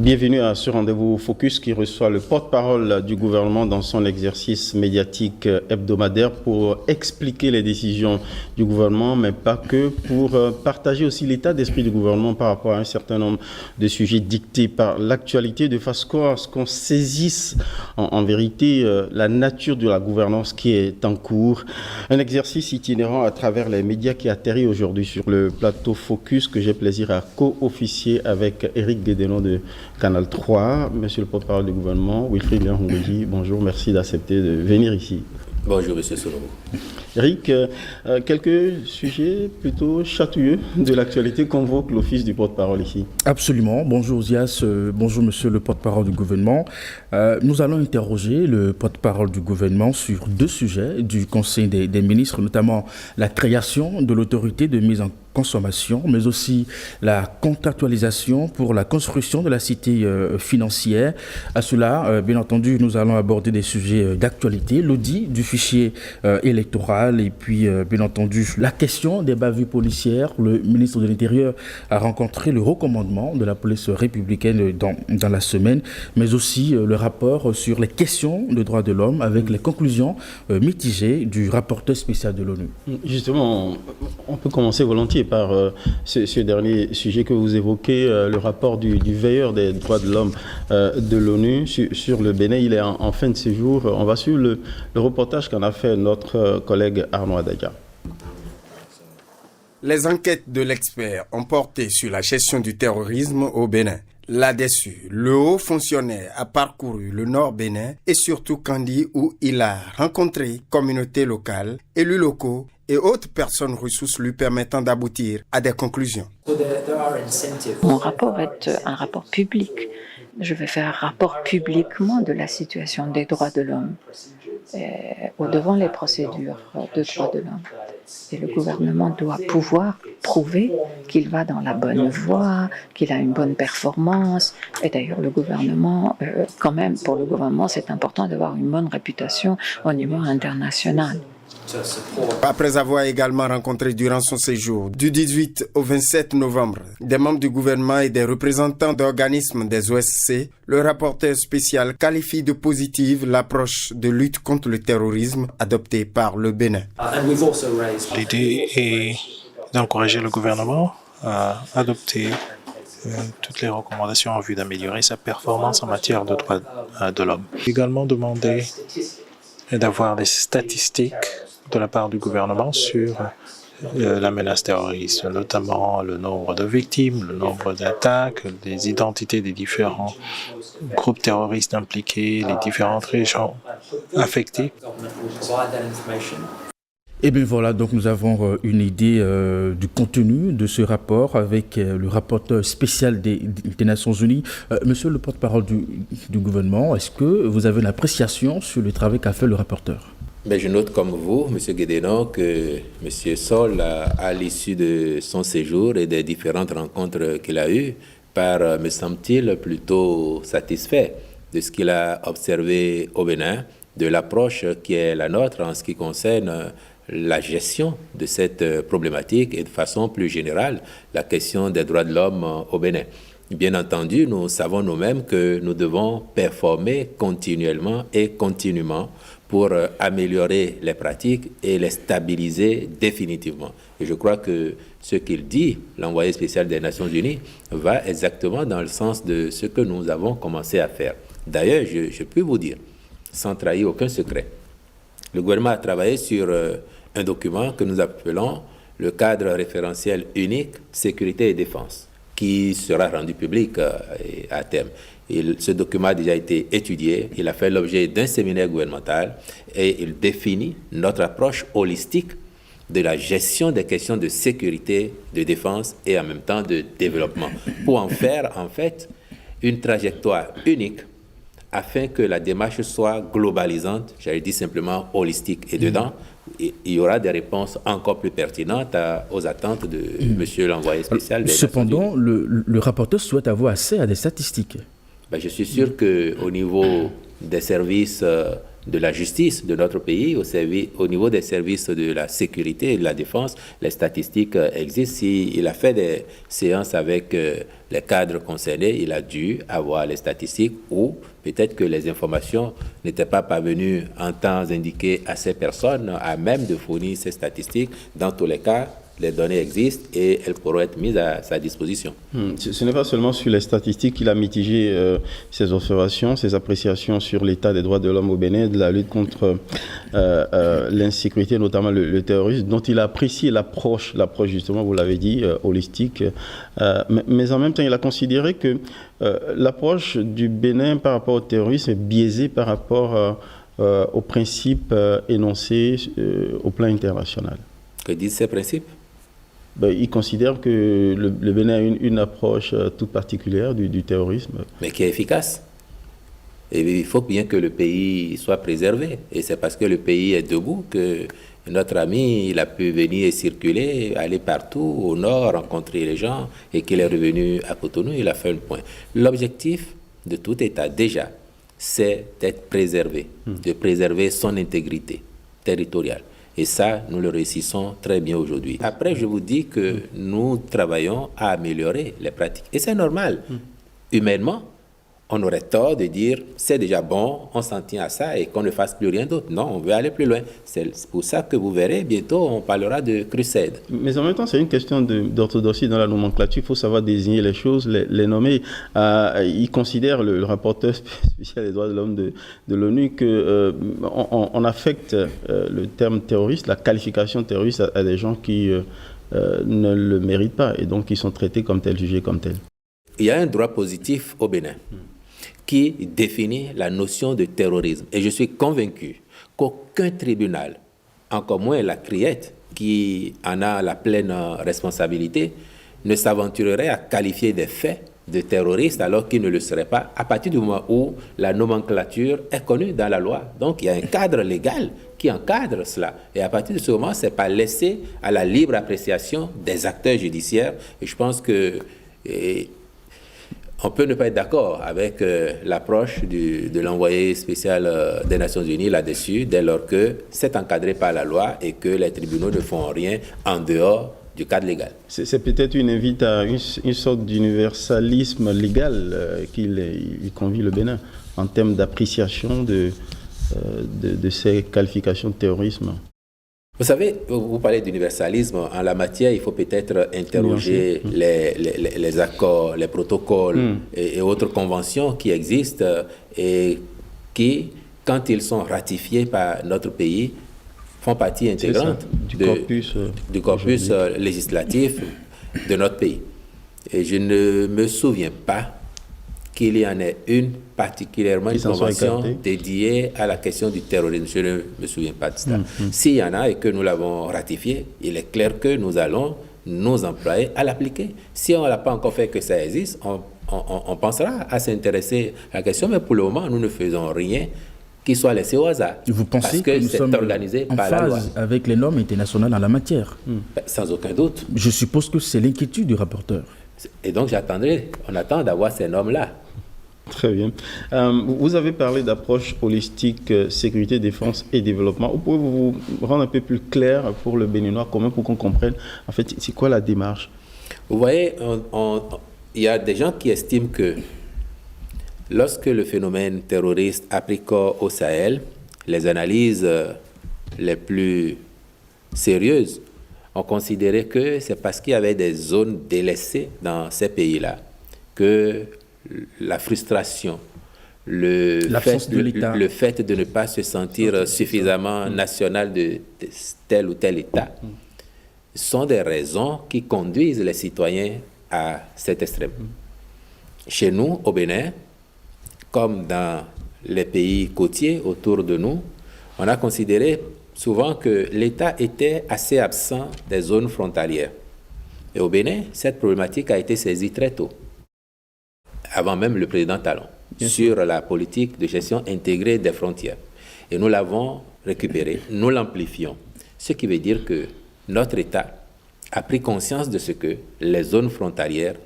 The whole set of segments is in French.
Bienvenue à ce rendez-vous Focus qui reçoit le porte-parole du gouvernement dans son exercice médiatique hebdomadaire pour expliquer les décisions du gouvernement, mais pas que, pour partager aussi l'état d'esprit du gouvernement par rapport à un certain nombre de sujets dictés par l'actualité, de façon à ce qu'on saisisse en vérité la nature de la gouvernance qui est en cours. Un exercice itinérant à travers les médias qui atterrit aujourd'hui sur le plateau Focus que j'ai plaisir à co-officier avec Éric Guédénon de Canal 3, Monsieur le porte-parole du gouvernement, Wilfried Léon-Hongouji, bonjour, merci d'accepter de venir ici. Bonjour, Monsieur Solomon. Eric, quelques sujets plutôt chatouilleux de l'actualité convoquent l'office du porte-parole ici. Absolument. Bonjour Zias, bonjour Monsieur le porte-parole du gouvernement. Nous allons interroger le porte-parole du gouvernement sur deux sujets du Conseil des ministres, notamment la création de l'autorité de mise en consommation, mais aussi la contractualisation pour la construction de la cité financière. À cela, bien entendu, nous allons aborder des sujets d'actualité, l'audit du fichier électoral et puis, bien entendu, la question des bavures policières. Le ministre de l'Intérieur a rencontré le recommandement de la police républicaine dans la semaine, mais aussi le rapport sur les questions de droits de l'homme avec les conclusions mitigées du rapporteur spécial de l'ONU. Justement, on peut commencer volontiers par ce dernier sujet que vous évoquez, le rapport du veilleur des droits de l'homme de l'ONU sur le Bénin. Il est en fin de séjour. On va suivre le reportage qu'en a fait notre collègue Arnaud Adadia. Les enquêtes de l'expert ont porté sur la gestion du terrorisme au Bénin. Là-dessus, le haut fonctionnaire a parcouru le nord Bénin et surtout Kandi où il a rencontré communautés locales, élus locaux et autres personnes ressources lui permettant d'aboutir à des conclusions. Mon rapport est un rapport public. Je vais faire un rapport publiquement de la situation des droits de l'homme devant les procédures de droits de l'homme. Et le gouvernement doit pouvoir prouver qu'il va dans la bonne voie, qu'il a une bonne performance. Et d'ailleurs, le gouvernement, quand même, pour le gouvernement, c'est important d'avoir une bonne réputation au niveau international. Après avoir également rencontré durant son séjour, du 18 au 27 novembre, des membres du gouvernement et des représentants d'organismes des OSC, le rapporteur spécial qualifie de positive l'approche de lutte contre le terrorisme adoptée par le Bénin. L'idée est d'encourager le gouvernement à adopter toutes les recommandations en vue d'améliorer sa performance en matière de droits de l'homme. Également demander d'avoir des statistiques de la part du gouvernement sur la menace terroriste, notamment le nombre de victimes, le nombre d'attaques, les identités des différents groupes terroristes impliqués, les différentes régions affectées. Et bien voilà, donc nous avons une idée du contenu de ce rapport avec le rapporteur spécial des Nations Unies. Monsieur le porte-parole du gouvernement, est-ce que vous avez une appréciation sur le travail qu'a fait le rapporteur? Mais je note comme vous, M. Guédénon, que M. Sol, à l'issue de son séjour et des différentes rencontres qu'il a eues, me semble-t-il, plutôt satisfait de ce qu'il a observé au Bénin, de l'approche qui est la nôtre en ce qui concerne la gestion de cette problématique et de façon plus générale, la question des droits de l'homme au Bénin. Bien entendu, nous savons nous-mêmes que nous devons performer continuellement et continuellement pour améliorer les pratiques et les stabiliser définitivement. Et je crois que ce qu'il dit, l'envoyé spécial des Nations Unies, va exactement dans le sens de ce que nous avons commencé à faire. D'ailleurs, je peux vous dire, sans trahir aucun secret, le gouvernement a travaillé sur un document que nous appelons le cadre référentiel unique sécurité et défense, qui sera rendu public à terme. Ce document a déjà été étudié, il a fait l'objet d'un séminaire gouvernemental et il définit notre approche holistique de la gestion des questions de sécurité, de défense et en même temps de développement, pour en faire en fait une trajectoire unique afin que la démarche soit globalisante, j'allais dire simplement holistique. Et dedans, il y aura des réponses encore plus pertinentes aux attentes de monsieur l'envoyé spécial. Cependant, le rapporteur souhaite avoir accès à des statistiques. Je suis sûr qu'au niveau des services de la justice de notre pays, au niveau des services de la sécurité et de la défense, les statistiques existent. S'il a fait des séances avec les cadres concernés, il a dû avoir les statistiques, ou peut-être que les informations n'étaient pas parvenues en temps indiqué à ces personnes à même de fournir ces statistiques. Dans tous les cas, les données existent et elles pourront être mises à sa disposition. Ce n'est pas seulement sur les statistiques qu'il a mitigé ses observations, ses appréciations sur l'état des droits de l'homme au Bénin, de la lutte contre l'insécurité, notamment le terrorisme, dont il a apprécié l'approche justement, vous l'avez dit, holistique. Mais en même temps, il a considéré que l'approche du Bénin par rapport au terrorisme est biaisée par rapport aux principes énoncés au plan international. Que disent ces principes ? Il considère que le Bénin a une approche toute particulière du terrorisme. Mais qui est efficace. Et il faut bien que le pays soit préservé. Et c'est parce que le pays est debout que notre ami, il a pu venir et circuler, aller partout au nord, rencontrer les gens, et qu'il est revenu à Cotonou, il a fait un point. L'objectif de tout État, déjà, c'est d'être préservé, de préserver son intégrité territoriale. Et ça, nous le réussissons très bien aujourd'hui. Après, je vous dis que nous travaillons à améliorer les pratiques. Et c'est normal. Humainement, on aurait tort de dire c'est déjà bon, on s'en tient à ça et qu'on ne fasse plus rien d'autre. Non, on veut aller plus loin. C'est pour ça que vous verrez, bientôt, on parlera de crusade. Mais en même temps, c'est une question d'orthodoxie dans la nomenclature. Il faut savoir désigner les choses, les nommer. Il considère, le rapporteur spécial des droits de l'homme de l'ONU, qu'on affecte le terme terroriste, la qualification terroriste à des gens qui ne le méritent pas et donc qui sont traités comme tels, jugés comme tels. Il y a un droit positif au Bénin qui définit la notion de terrorisme. Et je suis convaincu qu'aucun tribunal, encore moins la CRIET, qui en a la pleine responsabilité, ne s'aventurerait à qualifier des faits de terroristes alors qu'ils ne le seraient pas, à partir du moment où la nomenclature est connue dans la loi. Donc il y a un cadre légal qui encadre cela. Et à partir de ce moment, ce n'est pas laissé à la libre appréciation des acteurs judiciaires. Et je pense que... on peut ne pas être d'accord avec l'approche de l'envoyé spécial des Nations Unies là-dessus, dès lors que c'est encadré par la loi et que les tribunaux ne font rien en dehors du cadre légal. C'est peut-être une invite à une sorte d'universalisme légal qu'il convie le Bénin en termes d'appréciation de ces qualifications de terrorisme. Vous savez, vous parlez d'universalisme. En la matière, il faut peut-être interroger les accords, les protocoles et autres conventions qui existent et qui, quand ils sont ratifiés par notre pays, font partie intégrante du corpus législatif de notre pays. Et je ne me souviens pas qu'il y en ait une particulièrement une convention dédiée à la question du terrorisme. Je ne me souviens pas de ça. S'il y en a et que nous l'avons ratifié, il est clair que nous allons nous employer à l'appliquer. Si on n'a pas encore fait que ça existe, on pensera à s'intéresser à la question, mais pour le moment, nous ne faisons rien qui soit laissé au hasard. Vous pensez que nous sommes organisé en phase avec les normes internationales en la matière? Sans aucun doute. Je suppose que c'est l'inquiétude du rapporteur. Et donc on attend d'avoir ces normes-là. Très bien. Vous avez parlé d'approche holistique, sécurité, défense et développement. Vous pouvez vous rendre un peu plus clair pour le Béninois commun pour qu'on comprenne, en fait, c'est quoi la démarche? Vous voyez, il y a des gens qui estiment que lorsque le phénomène terroriste a pris corps au Sahel, les analyses les plus sérieuses ont considéré que c'est parce qu'il y avait des zones délaissées dans ces pays-là que la frustration, le fait de ne pas se sentir suffisamment national de tel ou tel État sont des raisons qui conduisent les citoyens à cet extrême. Chez nous, au Bénin, comme dans les pays côtiers autour de nous, on a considéré souvent que l'État était assez absent des zones frontalières. Et au Bénin, cette problématique a été saisie très tôt, avant même le président Talon, sur la politique de gestion intégrée des frontières. Et nous l'avons récupérée, nous l'amplifions. Ce qui veut dire que notre État a pris conscience de ce que les zones frontalières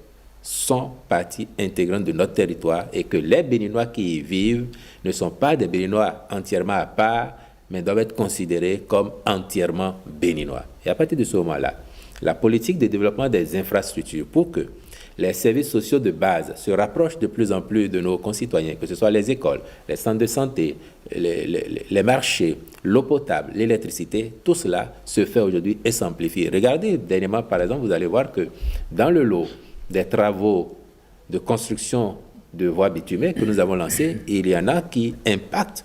sont partie intégrante de notre territoire et que les Béninois qui y vivent ne sont pas des Béninois entièrement à part, mais doivent être considérés comme entièrement béninois. Et à partir de ce moment-là, la politique de développement des infrastructures pour que les services sociaux de base se rapprochent de plus en plus de nos concitoyens, que ce soit les écoles, les centres de santé, les marchés, l'eau potable, l'électricité, tout cela se fait aujourd'hui et s'amplifie. Regardez, dernièrement, par exemple, vous allez voir que dans le lot des travaux de construction de voies bitumées que nous avons lancés, il y en a qui impactent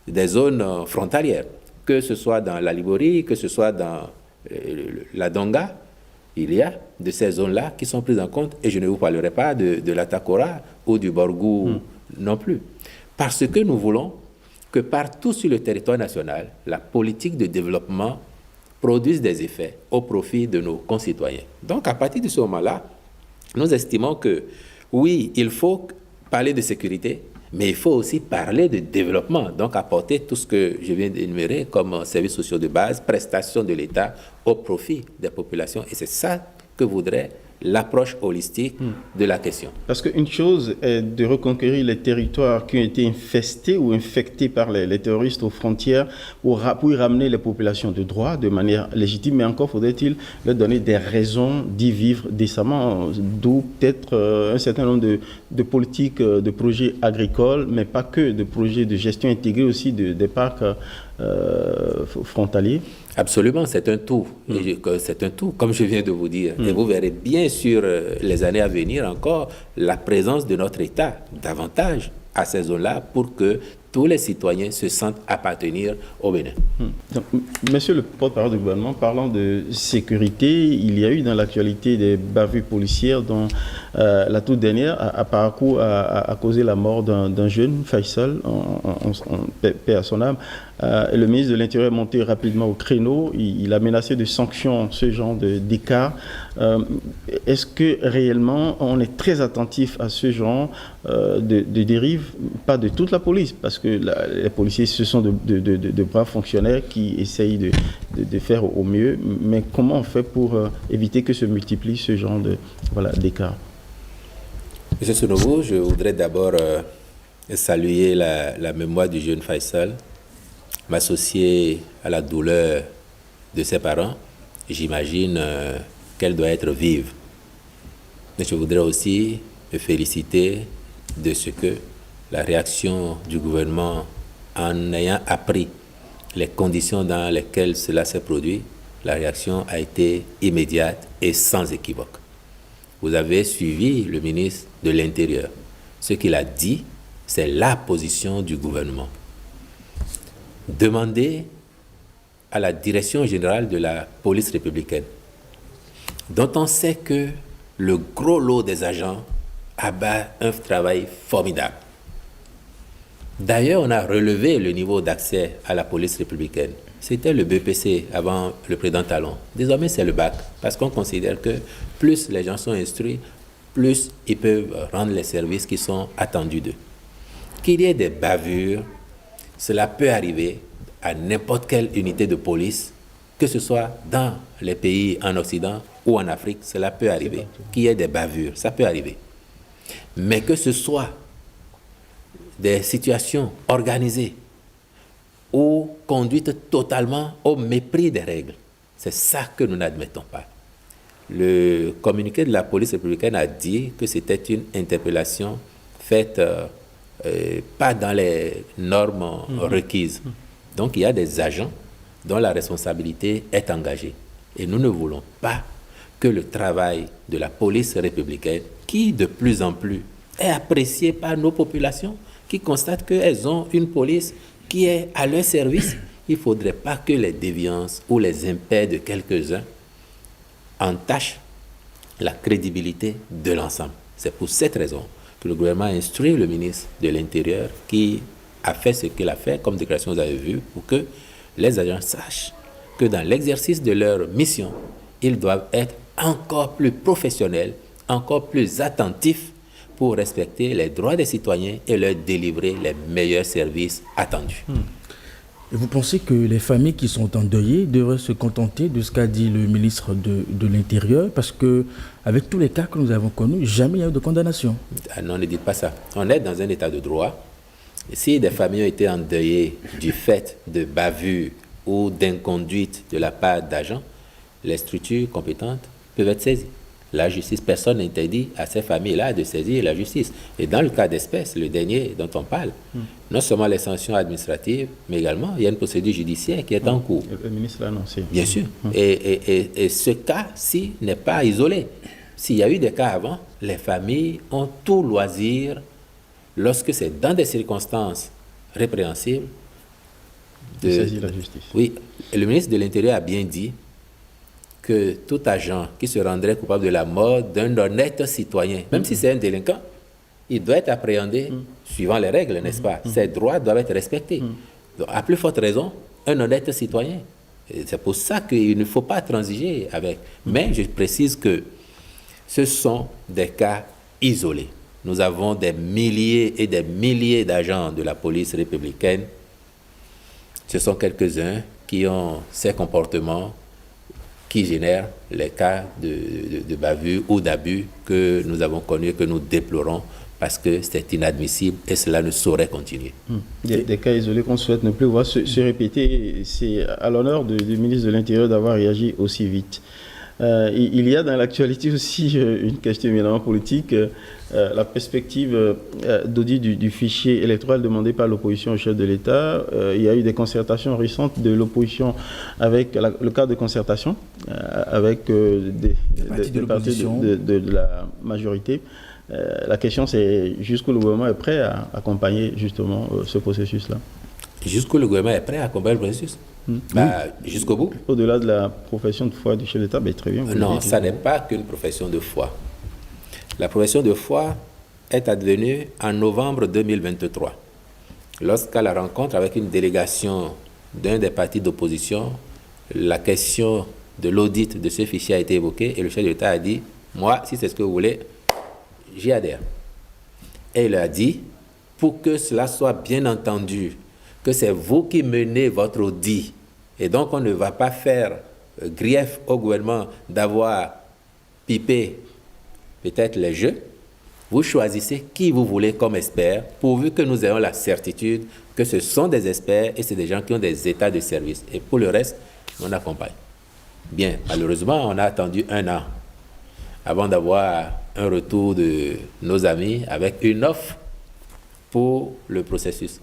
des zones frontalières, que ce soit dans la Liborie, que ce soit dans la Donga. Il y a de ces zones-là qui sont prises en compte, et je ne vous parlerai pas de la Takora ou du Borgou non plus. Parce que nous voulons que partout sur le territoire national, la politique de développement produise des effets au profit de nos concitoyens. Donc, à partir de ce moment-là, nous estimons que, oui, il faut parler de sécurité, mais il faut aussi parler de développement, donc apporter tout ce que je viens d'énumérer comme services sociaux de base, prestations de l'État au profit des populations. Et c'est ça que voudrait l'approche holistique de la question. Parce qu'une chose est de reconquérir les territoires qui ont été infestés ou infectés par les terroristes aux frontières pour y ramener les populations de droit de manière légitime, mais encore faudrait-il leur donner des raisons d'y vivre décemment, d'où peut-être un certain nombre de politiques, de projets agricoles, mais pas que, de projets de gestion intégrée aussi des parcs frontaliers. Absolument, c'est un tout. C'est un tout, comme je viens de vous dire. Et vous verrez bien sur les années à venir encore la présence de notre État davantage à ces zones-là pour que tous les citoyens se sentent appartenir au Bénin. Donc, monsieur le porte-parole du gouvernement, parlant de sécurité, il y a eu dans l'actualité des bavures policières dont la toute dernière a causé la mort d'un jeune, Faisal, paix à son âme. Le ministre de l'Intérieur est monté rapidement au créneau. Il a menacé de sanctions ce genre d'écart. Est-ce que réellement on est très attentif à ce genre de dérive, pas de toute la police, parce que les policiers, ce sont de braves fonctionnaires qui essayent de faire au mieux, mais comment on fait pour éviter que se multiplie ce genre d'écart? Monsieur Sonovo, je voudrais d'abord saluer la mémoire du jeune Faisal, m'associer à la douleur de ses parents. J'imagine qu'elle doit être vive. Mais je voudrais aussi me féliciter de ce que la réaction du gouvernement, en ayant appris les conditions dans lesquelles cela s'est produit, la réaction a été immédiate et sans équivoque. Vous avez suivi le ministre de l'Intérieur. Ce qu'il a dit, c'est la position du gouvernement. Demander à la direction générale de la police républicaine, dont on sait que le gros lot des agents abat un travail formidable. D'ailleurs, on a relevé le niveau d'accès à la police républicaine. C'était le BPC avant le président Talon. Désormais, c'est le bac, parce qu'on considère que plus les gens sont instruits, plus ils peuvent rendre les services qui sont attendus d'eux. Qu'il y ait des bavures, cela peut arriver à n'importe quelle unité de police, que ce soit dans les pays en Occident ou en Afrique, cela peut arriver. Qu'il y ait des bavures, ça peut arriver. Mais que ce soit des situations organisées ou conduites totalement au mépris des règles, c'est ça que nous n'admettons pas. Le communiqué de la police républicaine a dit que c'était une interpellation faite pas dans les normes requises. Donc il y a des agents dont la responsabilité est engagée. Et nous ne voulons pas que le travail de la police républicaine, qui de plus en plus est apprécié par nos populations, qui constatent qu'elles ont une police qui est à leur service, il ne faudrait pas que les déviances ou les impairs de quelques-uns entachent la crédibilité de l'ensemble. C'est pour cette raison que le gouvernement a instruit le ministre de l'Intérieur qui a fait ce qu'il a fait, comme déclaration vous avez vu, pour que les agents sachent que dans l'exercice de leur mission, ils doivent être encore plus professionnels, encore plus attentifs pour respecter les droits des citoyens et leur délivrer les meilleurs services attendus. Et vous pensez que les familles qui sont endeuillées devraient se contenter de ce qu'a dit le ministre de l'Intérieur, parce que avec tous les cas que nous avons connus, jamais il n'y a eu de condamnation. Ah non, ne dites pas ça. On est dans un état de droit. Si des familles ont été endeuillées du fait de bavures ou d'inconduite de la part d'agents, les structures compétentes peuvent être saisies. La justice, personne n'interdit à ces familles-là de saisir la justice. Et dans le cas d'espèce, le dernier dont on parle, non seulement les sanctions administratives, mais également il y a une procédure judiciaire qui est en cours. Le ministre l'a annoncé. Bien sûr. Et ce cas-ci n'est pas isolé. S'il y a eu des cas avant, les familles ont tout loisir, lorsque c'est dans des circonstances répréhensibles, de saisir la justice. Oui. Et le ministre de l'Intérieur a bien dit que tout agent qui se rendrait coupable de la mort d'un honnête citoyen, même si c'est un délinquant, il doit être appréhendé suivant les règles, n'est-ce pas? Ses droits doivent être respectés. Donc, à plus forte raison, un honnête citoyen. Et c'est pour ça qu'il ne faut pas transiger avec. Mais je précise que ce sont des cas isolés. Nous avons des milliers et des milliers d'agents de la police républicaine. Ce sont quelques-uns qui ont ces comportements qui génèrent les cas de bavure ou d'abus que nous avons connus, que nous déplorons, parce que c'est inadmissible et cela ne saurait continuer. Des cas isolés qu'on souhaite ne plus voir se répéter. C'est à l'honneur du ministre de l'Intérieur d'avoir réagi aussi vite. Il y a dans l'actualité aussi une question éminemment politique, la perspective d'audit du fichier électoral demandé par l'opposition au chef de l'État. Il y a eu des concertations récentes de l'opposition avec le cadre de concertation avec des partis de la majorité. La question, c'est jusqu'où le gouvernement est prêt à accompagner justement ce processus-là. Jusqu'où le gouvernement est prêt à accompagner le processus? Jusqu'au bout. Au-delà de la profession de foi du chef d'État, très bien. Non, ça n'est pas qu'une profession de foi. La profession de foi est advenue en novembre 2023, lorsqu'à la rencontre avec une délégation d'un des partis d'opposition, la question de l'audit de ce fichier a été évoquée et le chef de l'État a dit « Moi, si c'est ce que vous voulez, j'y adhère ». Et il a dit « Pour que cela soit bien entendu, que c'est vous qui menez votre audit, et donc on ne va pas faire grief au gouvernement d'avoir pipé peut-être les jeux, vous choisissez qui vous voulez comme expert, pourvu que nous ayons la certitude que ce sont des experts et c'est des gens qui ont des états de service. Et pour le reste, on accompagne. Bien, malheureusement, on a attendu 1 an avant d'avoir un retour de nos amis avec une offre pour le processus.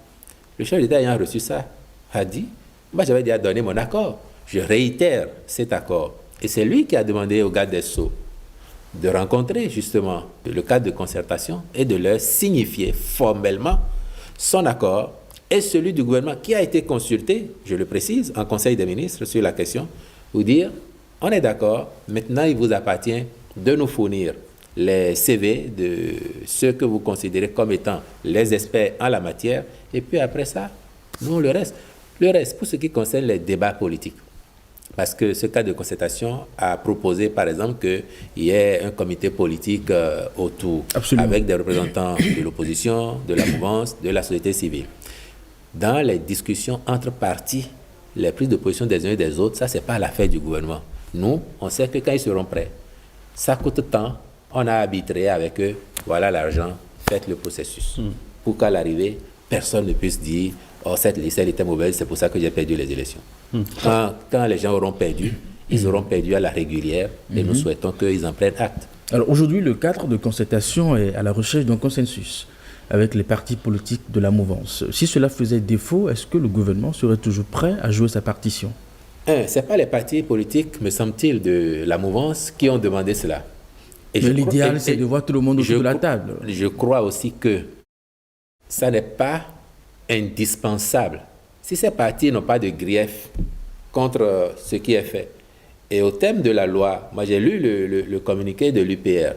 Le chef d'État ayant reçu ça, a dit, moi j'avais déjà donné mon accord. Je réitère cet accord. Et c'est lui qui a demandé au garde des Sceaux de rencontrer justement le cadre de concertation et de leur signifier formellement son accord et celui du gouvernement qui a été consulté, je le précise, en Conseil des ministres sur la question, pour dire, on est d'accord, maintenant il vous appartient de nous fournir les CV de ceux que vous considérez comme étant les experts en la matière, et puis après ça, nous, le reste. Le reste, pour ce qui concerne les débats politiques, parce que ce cas de concertation a proposé, par exemple, qu'il y ait un comité politique autour, Absolument. avec des représentants de l'opposition, de la mouvance, de la société civile. Dans les discussions entre partis, les prises de position des uns et des autres, ça, ce n'est pas l'affaire du gouvernement. Nous, on sait que quand ils seront prêts, ça coûte tant, on a arbitré avec eux, voilà l'argent, faites le processus. Pour qu'à l'arrivée, personne ne puisse dire « Oh, cette liste, elle était mauvaise, c'est pour ça que j'ai perdu les élections. » Quand les gens auront perdu, ils auront perdu à la régulière et nous souhaitons qu'ils en prennent acte. Alors aujourd'hui, le cadre de concertation est à la recherche d'un consensus avec les partis politiques de la mouvance. Si cela faisait défaut, est-ce que le gouvernement serait toujours prêt à jouer sa partition? Ce n'est pas les partis politiques, me semble-t-il, de la mouvance qui ont demandé cela. Mais l'idéal, c'est de voir tout le monde autour de la table. Je crois aussi que ça n'est pas indispensable. Si ces partis n'ont pas de grief contre ce qui est fait, et au thème de la loi, moi j'ai lu le communiqué de l'UPR,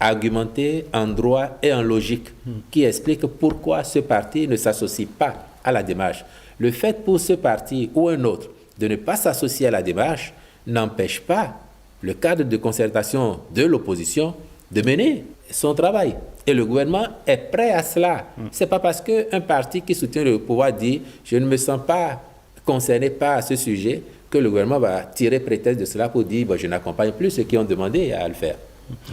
argumenté en droit et en logique, qui explique pourquoi ce parti ne s'associe pas à la démarche. Le fait pour ce parti ou un autre de ne pas s'associer à la démarche n'empêche pas le cadre de concertation de l'opposition de mener son travail. Et le gouvernement est prêt à cela. Ce n'est pas parce qu'un parti qui soutient le pouvoir dit « je ne me sens pas concernés par ce sujet que le gouvernement va tirer prétexte de cela pour dire je n'accompagne plus ceux qui ont demandé à le faire.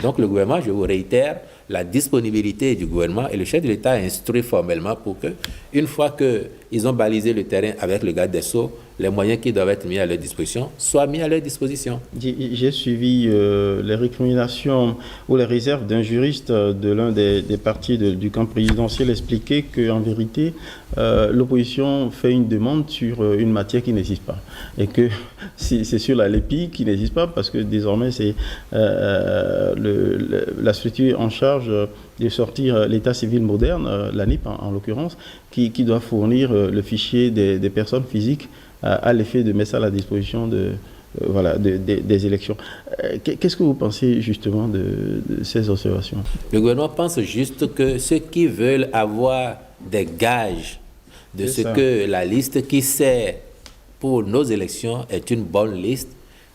Donc le gouvernement, je vous réitère, la disponibilité du gouvernement et le chef de l'État a instruit formellement pour que, une fois qu'ils ont balisé le terrain avec le garde des Sceaux, les moyens qui doivent être mis à leur disposition soient mis à leur disposition. J'ai suivi les récriminations ou les réserves d'un juriste de l'un des partis du camp présidentiel expliquer qu'en vérité, l'opposition fait une demande sur une matière qui n'existe pas. Et que c'est sur la LEPI qui n'existe pas parce que désormais c'est la structure en charge de sortir l'état civil moderne, l'ANIP en l'occurrence, qui doit fournir le fichier des personnes physiques à l'effet de mettre ça à la disposition des élections. Qu'est-ce que vous pensez justement de ces observations? Le gouvernement pense juste que ceux qui veulent avoir des gages de ce que la liste qui sert pour nos élections est une bonne liste,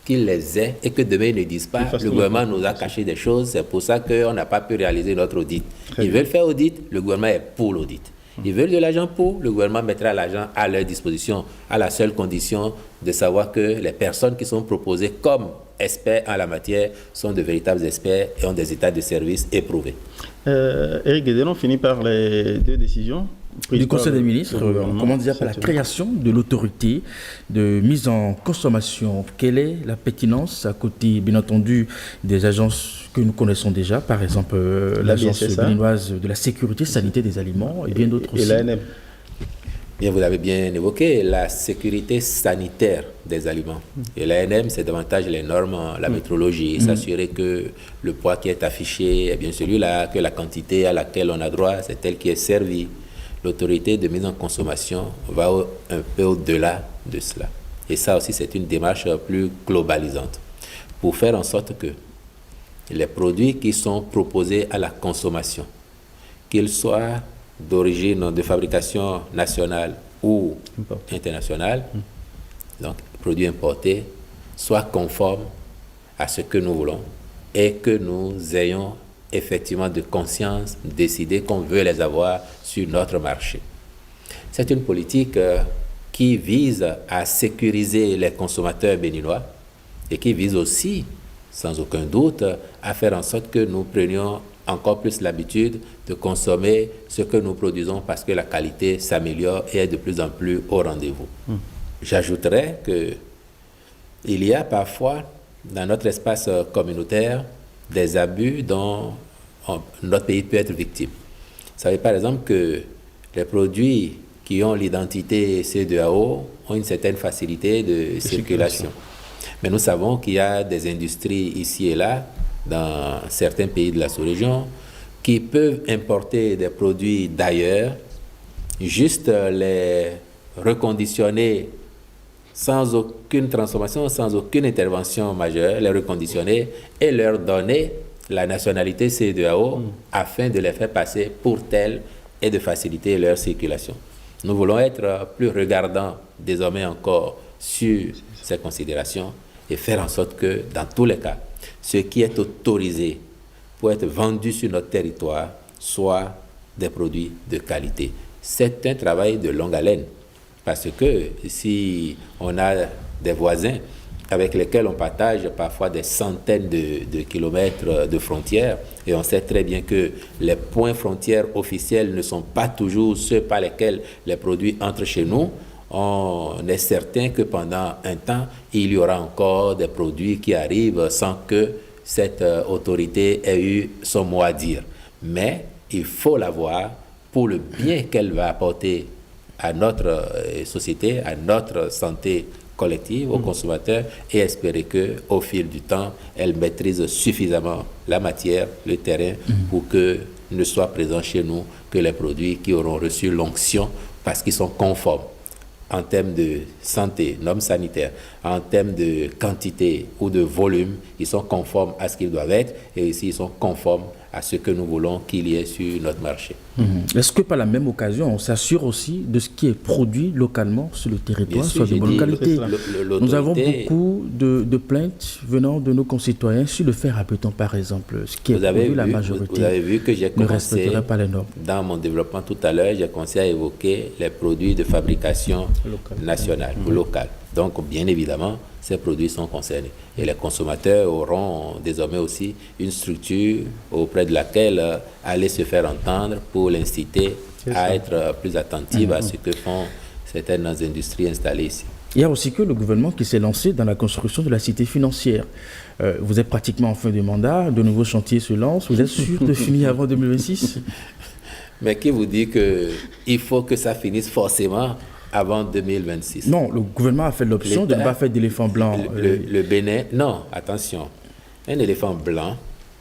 qu'ils les aient et que demain ils ne disent pas le gouvernement nous a caché des choses, c'est pour ça qu'on n'a pas pu réaliser notre audit. Ils veulent faire audit, le gouvernement est pour l'audit. Ils veulent de l'argent pour, le gouvernement mettra l'argent à leur disposition, à la seule condition de savoir que les personnes qui sont proposées comme experts en la matière sont de véritables experts et ont des états de service éprouvés. Éric Guédénon finit par les deux décisions du Conseil des ministres, comment dire, par la création de l'autorité de mise en consommation. Quelle est la pertinence à côté, bien entendu, des agences que nous connaissons déjà, par exemple l'agence béninoise de la sécurité sanitaire des aliments et bien d'autres aussi. Et l'ANM. Bien, vous l'avez bien évoqué, la sécurité sanitaire des aliments. Et l'ANM, c'est davantage les normes, la métrologie, s'assurer que le poids qui est affiché est bien celui-là, que la quantité à laquelle on a droit, c'est telle qui est servie. L'autorité de mise en consommation va un peu au-delà de cela. Et ça aussi, c'est une démarche plus globalisante pour faire en sorte que les produits qui sont proposés à la consommation, qu'ils soient d'origine de fabrication nationale ou internationale, donc produits importés, soient conformes à ce que nous voulons et que nous ayons effectivement de conscience, décider qu'on veut les avoir sur notre marché. C'est une politique qui vise à sécuriser les consommateurs béninois et qui vise aussi, sans aucun doute, à faire en sorte que nous prenions encore plus l'habitude de consommer ce que nous produisons parce que la qualité s'améliore et est de plus en plus au rendez-vous. J'ajouterais qu'il y a parfois dans notre espace communautaire des abus dont notre pays peut être victime. Vous savez par exemple que les produits qui ont l'identité C2AO ont une certaine facilité de circulation. Mais nous savons qu'il y a des industries ici et là, dans certains pays de la sous-région, qui peuvent importer des produits d'ailleurs, juste les reconditionner sans aucune transformation, sans aucune intervention majeure, les reconditionner et leur donner la nationalité C2AO afin de les faire passer pour telles et de faciliter leur circulation. Nous voulons être plus regardants désormais encore sur ces considérations et faire en sorte que, dans tous les cas, ce qui est autorisé pour être vendu sur notre territoire soit des produits de qualité. C'est un travail de longue haleine parce que si on a des voisins avec lesquels on partage parfois des centaines de kilomètres de frontières et on sait très bien que les points frontières officiels ne sont pas toujours ceux par lesquels les produits entrent chez nous, on est certain que pendant un temps, il y aura encore des produits qui arrivent sans que cette autorité ait eu son mot à dire. Mais il faut l'avoir pour le bien qu'elle va apporter à notre société, à notre santé collective, aux consommateurs, et espérer qu'au fil du temps, elle maîtrise suffisamment la matière, le terrain, pour que ne soient présents chez nous que les produits qui auront reçu l'onction parce qu'ils sont conformes en termes de santé, normes sanitaires, en termes de quantité ou de volume, ils sont conformes à ce qu'ils doivent être et ici ils sont conformes à ce que nous voulons qu'il y ait sur notre marché. Est-ce que par la même occasion, on s'assure aussi de ce qui est produit localement sur le territoire, Bien sûr, soit de bonne qualité? Nous avons l'autorité- beaucoup de plaintes venant de nos concitoyens sur le fer à béton, par exemple. Ce qui est produit, la majorité vous avez vu que j'ai ne commencé, respecterait pas les normes. dans mon développement tout à l'heure, j'ai commencé à évoquer les produits de fabrication nationale ou locale. Donc, bien évidemment, ces produits sont concernés. Et les consommateurs auront désormais aussi une structure auprès de laquelle aller se faire entendre pour l'inciter à être plus attentive à ce que font certaines industries installées ici. Il y a aussi que le gouvernement qui s'est lancé dans la construction de la cité financière. Vous êtes pratiquement en fin de mandat, de nouveaux chantiers se lancent. Vous êtes sûr de finir avant 2026? Mais qui vous dit qu'il faut que ça finisse forcément avant 2026? Non, le gouvernement a fait l'option de ne pas faire d'éléphant blanc. Le Bénin, non, attention. Un éléphant blanc,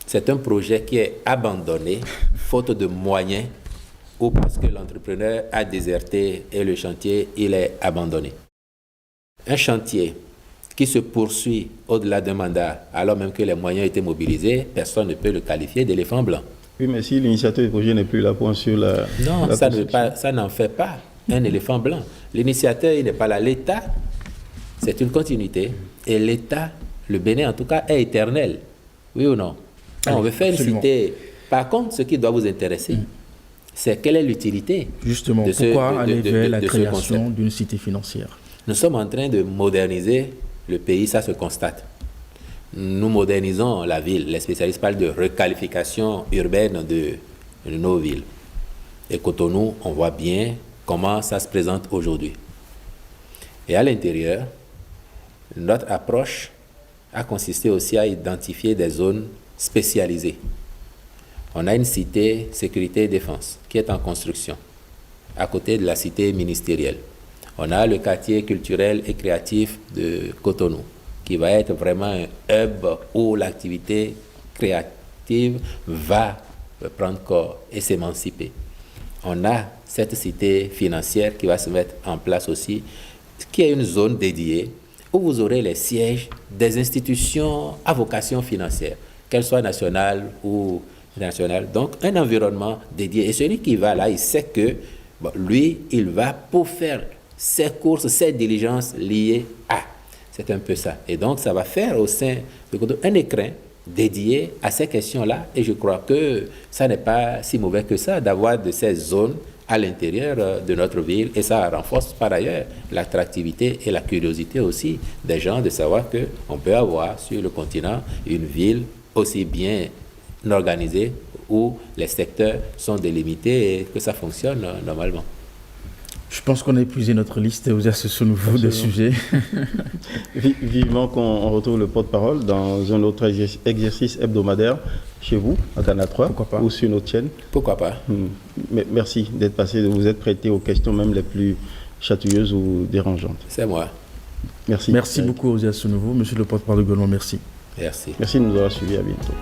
c'est un projet qui est abandonné, faute de moyens, ou parce que l'entrepreneur a déserté et le chantier, il est abandonné. Un chantier qui se poursuit au-delà d'un mandat, alors même que les moyens étaient mobilisés, personne ne peut le qualifier d'éléphant blanc. Oui, mais si l'initiateur du projet n'est plus là pour sur la... Non, la ça n'en fait pas un éléphant blanc. L'initiateur, il n'est pas là. L'État, c'est une continuité. Et l'État, le Bénin en tout cas, est éternel. Oui ou non? On veut faire une cité. Par contre, ce qui doit vous intéresser, c'est quelle est l'utilité. Justement, de ce- pourquoi de- aller de- vers de- la de ce création concept. d'une cité financière? Nous sommes en train de moderniser le pays, ça se constate. Nous modernisons la ville. Les spécialistes parlent de requalification urbaine de nos villes. Et Cotonou, on voit bien comment ça se présente aujourd'hui. Et à l'intérieur, notre approche a consisté aussi à identifier des zones spécialisées. On a une cité sécurité et défense qui est en construction, à côté de la cité ministérielle. On a le quartier culturel et créatif de Cotonou, qui va être vraiment un hub où l'activité créative va prendre corps et s'émanciper. On a cette cité financière qui va se mettre en place aussi, qui est une zone dédiée où vous aurez les sièges des institutions à vocation financière, qu'elles soient nationales ou internationales. Donc, un environnement dédié. Et celui qui va là, il sait que lui, il va pour faire ses courses, ses diligences liées à. C'est un peu ça. Et donc, ça va faire au sein de Cotonou un écrin dédié à ces questions-là. Et je crois que ça n'est pas si mauvais que ça d'avoir de ces zones à l'intérieur de notre ville. Et ça renforce par ailleurs l'attractivité et la curiosité aussi des gens de savoir qu'on peut avoir sur le continent une ville aussi bien organisée où les secteurs sont délimités et que ça fonctionne normalement. Je pense qu'on a épuisé notre liste aux ce nouveau de sujets. Vivement qu'on retrouve le porte-parole dans un autre exercice hebdomadaire chez vous, à Ghana 3, ou sur notre chaîne. Pourquoi pas? Mais merci d'être passé, de vous être prêté aux questions même les plus chatouilleuses ou dérangeantes. C'est moi. Merci. Merci beaucoup, Osia Nouveau. Monsieur le porte-parole du gouvernement, merci. Merci. Merci de nous avoir suivis. À bientôt.